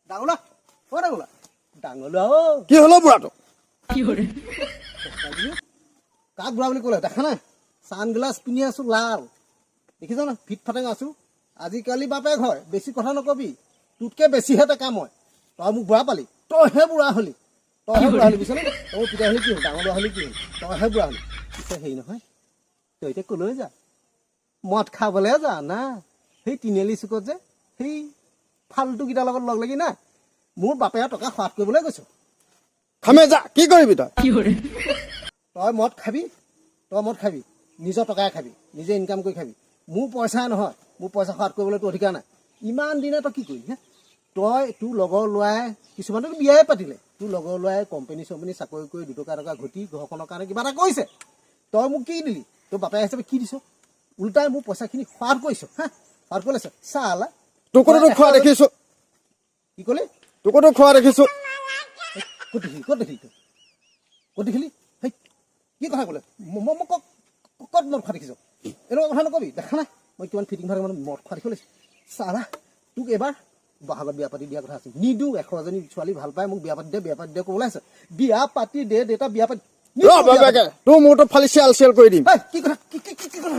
ডাঙলা ও ডাঙলা ডাঙলা কি হলো বুঢ়াটো কাক বুঢ়া বুলি ক'লে দেখা নাই ছানগ্লাছ পিন্ধি আছো লাল দেখিছ না ফিট ফাটেং আছো আজিকালি বাপেক হয় বেছি কথা নকবি তোতকে বেছিহে টেকা মই তই মোক বুঢ়া পালি তইহে বুঢ়া হলি বুজিছনে তই পিতা হলি কি হ'ল ডাঙৰ ল'ৰা হলি কি হ'ল তইহে বুঢ়া হলি পিছে হেৰি নহয় তই এতিয়া ক'লৈ যা মদ খাবলৈ যা না সেই তিনিআলি চুকত যে সেই ফাল্টুকেইটাৰ লগত লগ লাগি না মোৰ বাপেৰে টকা খৰচ কৰিবলৈ গৈছো খামে যা কি কৰিবি তই তই মদ খাবি নিজৰ টকাই খাবি নিজে ইনকাম কৰি খাবি মোৰ পইচা নহয় মোৰ পইচা খৰচ কৰিবলৈ তোৰ অধিকাৰ নাই ইমান দিনে তই কি কৰিলি হে তই তোৰ লগৰ ল'ৰাই কিছুমানতো বিয়াই পাতিলে তোৰ লগৰ ল'ৰাই কোম্পানী চাকৰি কৰি 2 টকা ঘটি ঘৰখনৰ কাৰণে কিবা এটা কৰিছে তই মোক কি দিলি তোৰ বাপেক হিচাপে কি দিছ উল্টাই মোৰ পইচাখিনি খৰচ কৰিছ হা খৰচ কৰিলে চালা তোকতো খোৱা দেখিছো কি ক'লি তোকতো খোৱা দেখিছো ক'ত দেখিলি সেই কি কথা ক'লে মোক ক'ত মদ খোৱা দেখিছ এনেকুৱা কথা নকবি দেখা নাই মই কিমান ফিটিং ভাগে মানে মদ খোৱা দেখিলে চালা তোক এবাৰ বহাগত বিয়া পাতি দিয়া কথা আছে নিদিওঁ 100জনী ছোৱালী ভাল পাই মোক বিয়া পাতি দে ক'বলৈ আছে বিয়া পাতি দে দেউতা বিয়া পাতি তোৰ মূৰটো ফালি চিয়াল কৰি দিম কি কথা কি কথা